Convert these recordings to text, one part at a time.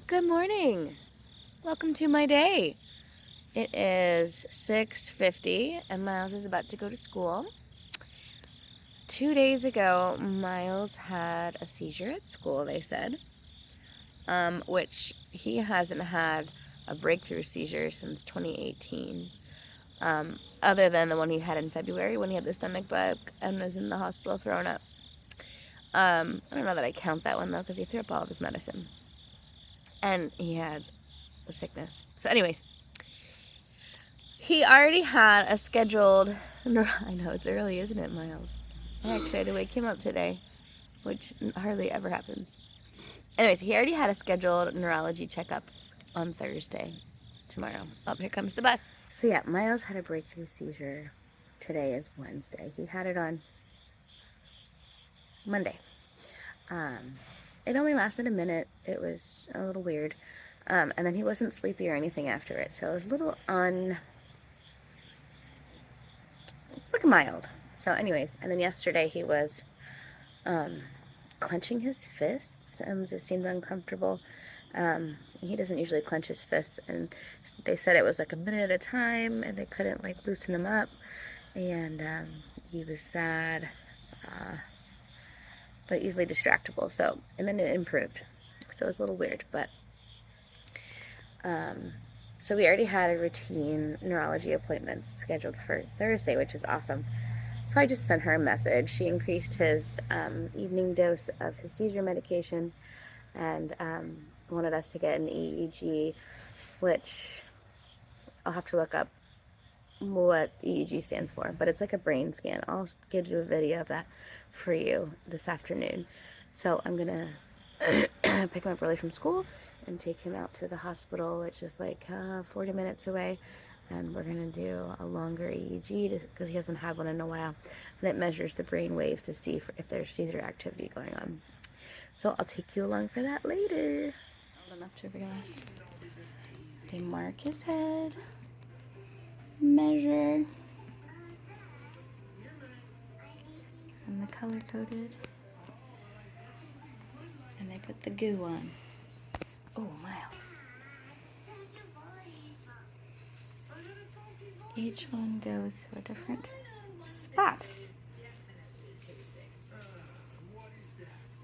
Good morning. Welcome to my day. It is 6:50 and Miles is about to go to school. 2 days ago, Miles had a seizure at school, they said, which he hasn't had a breakthrough seizure since 2018, other than the one he had in February when he had the stomach bug and was in the hospital throwing up. I don't know that I count that one, though, because he threw up all of his medicine. And he had the sickness. So anyways, he already had a scheduled, I know it's early, isn't it, Miles? I actually had to wake him up today, which hardly ever happens. Anyways, he already had a scheduled neurology checkup on Thursday, tomorrow. Oh, here comes the bus. So yeah, Miles had a breakthrough seizure. Today is Wednesday. He had it on Monday. It only lasted a minute. It was a little weird. And then he wasn't sleepy or anything after it. So it was a little it's like mild. So anyways, and then yesterday he was clenching his fists and just seemed uncomfortable. He doesn't usually clench his fists, and they said it was like a minute at a time, and they couldn't like loosen him up, and he was sad, but easily distractible. So, and then it improved. So it was a little weird, but so we already had a routine neurology appointment scheduled for Thursday, which is awesome. So I just sent her a message. She increased his evening dose of his seizure medication and wanted us to get an EEG, which I'll have to look up what EEG stands for, but it's like a brain scan. I'll give you a video of that for you this afternoon. So I'm going to pick him up early from school and take him out to the hospital, which is like 40 minutes away. And we're going to do a longer EEG because he hasn't had one in a while. And it measures the brain waves to see if there's seizure activity going on. So I'll take you along for that later. Old enough to realize. They mark his head, measure, and the color coded. And they put the goo on. Oh, Miles. Each one goes to a different spot.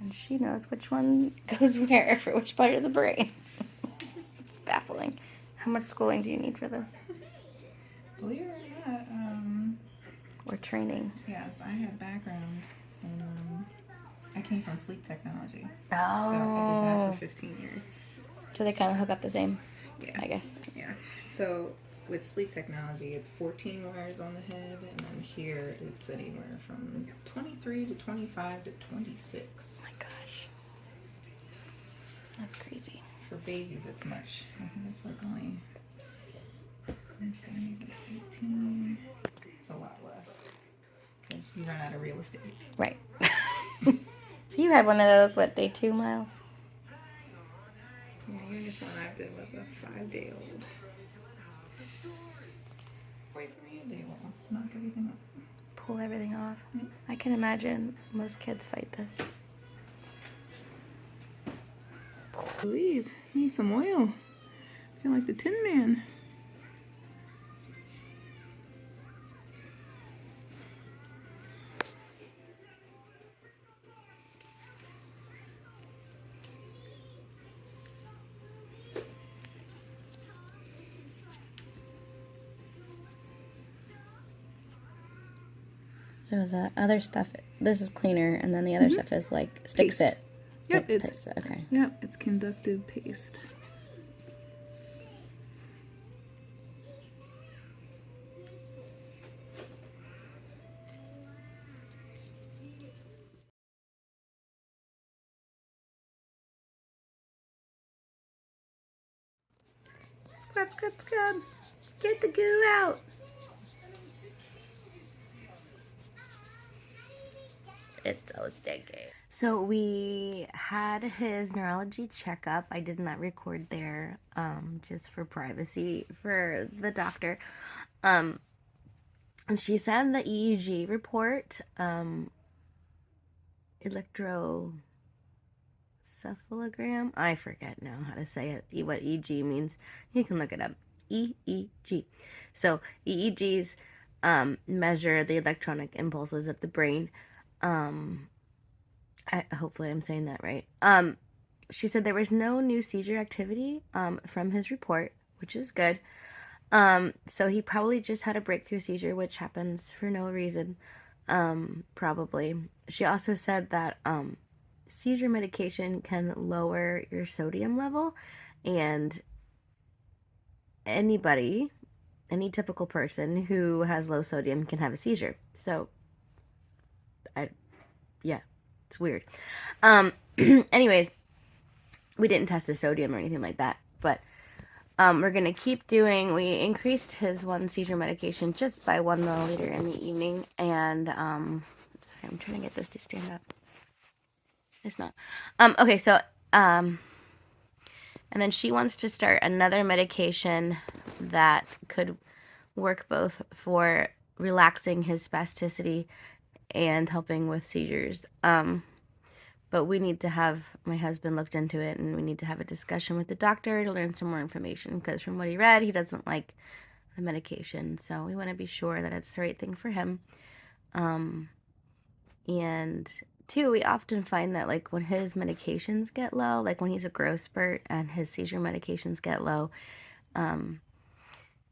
And she knows which one goes where for which part of the brain. It's baffling. How much schooling do you need for this? Believe it or not, Or training? yes, I had background in, I came from sleep technology. Oh. So I did that for 15 years. So they kind of hook up the same, Yeah. I guess. Yeah. So with sleep technology, it's 14 wires on the head, and then here it's anywhere from 23 to 25 to 26. Oh my gosh. That's crazy. For babies, it's much. I think it's like only, I'm saying it's 18. It's a lot less because you run out of real estate. Right. So you had one of those, what, day 2, Miles? Yeah, the youngest one I did was a 5-day-old. Wait for me, they will knock everything up. Pull everything off. I can imagine most kids fight this. Please, need some oil. I feel like the Tin Man. So the other stuff, this is cleaner, and then the other stuff is like stick Paste. fit. Yep, Like it's paste. Okay. Yep, it's conductive paste. Scrub, scrub, scrub. Get the goo out. It's so sticky. So we had his neurology checkup. I did not record there, just for privacy for the doctor. And she said the EEG report, electroencephalogram, electroencephalogram. I forget now how to say it, what EG means. You can look it up. EEG. So EEGs measure the electronic impulses of the brain. Hopefully I'm saying that right. She said there was no new seizure activity from his report, which is good. So he probably just had a breakthrough seizure, which happens for no reason, probably. She also said that seizure medication can lower your sodium level, and any typical person who has low sodium can have a seizure. So, yeah, it's weird. Anyways, we didn't test the sodium or anything like that, but we're going to keep doing, we increased his one seizure medication just by 1 milliliter in the evening, and, sorry, I'm trying to get this to stand up. It's not. Okay, so, and then she wants to start another medication that could work both for relaxing his spasticity and helping with seizures. But we need to have my husband looked into it, and we need to have a discussion with the doctor to learn some more information, because from what he read, he doesn't like the medication. So we want to be sure that it's the right thing for him. And two, we often find that like when his medications get low, like when he's a growth spurt and his seizure medications get low,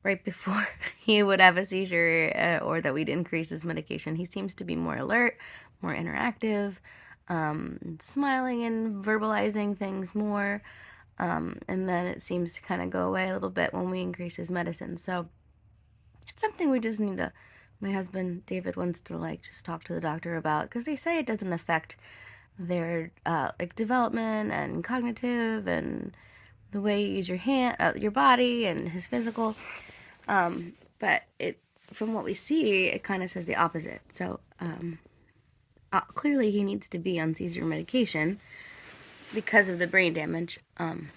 right before he would have a seizure or that we'd increase his medication, he seems to be more alert, more interactive, smiling and verbalizing things more. And then it seems to kind of go away a little bit when we increase his medicine. So it's something we just need to, my husband David wants to like just talk to the doctor about, because they say it doesn't affect their like development and cognitive and the way you use your body and his physical. But from what we see, it kind of says the opposite. So clearly he needs to be on seizure medication because of the brain damage and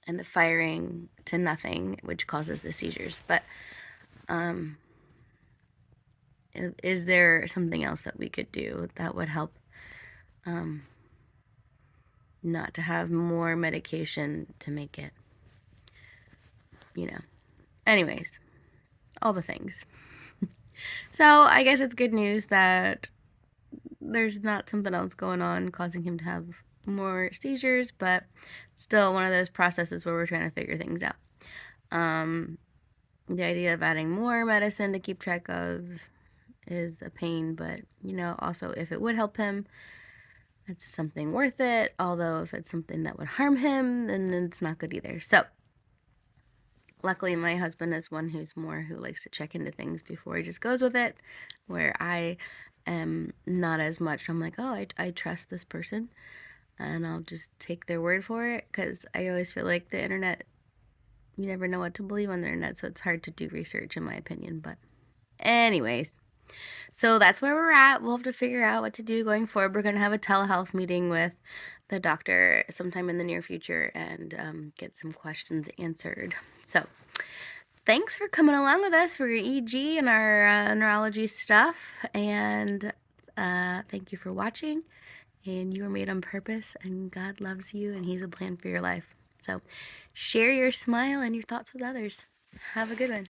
the firing to nothing, which causes the seizures. But is there something else that we could do that would help not to have more medication to make it, anyways, all the things. So I guess it's good news that there's not something else going on causing him to have more seizures, but still one of those processes where we're trying to figure things out. The idea of adding more medicine to keep track of is a pain, but also if it would help him, it's something worth it. Although if it's something that would harm him, then it's not good either. So luckily my husband is one who likes to check into things before he just goes with it, where I am not as much. I'm like, oh, I trust this person and I'll just take their word for it, because I always feel like the internet, you never know what to believe on the internet, so it's hard to do research in my opinion. But anyways, so that's where we're at. We'll have to figure out what to do going forward. We're going to have a telehealth meeting with the doctor sometime in the near future and get some questions answered. So thanks for coming along with us for your EEG and our neurology stuff. And thank you for watching. And you were made on purpose, and God loves you, and He's a plan for your life. So share your smile and your thoughts with others. Have a good one.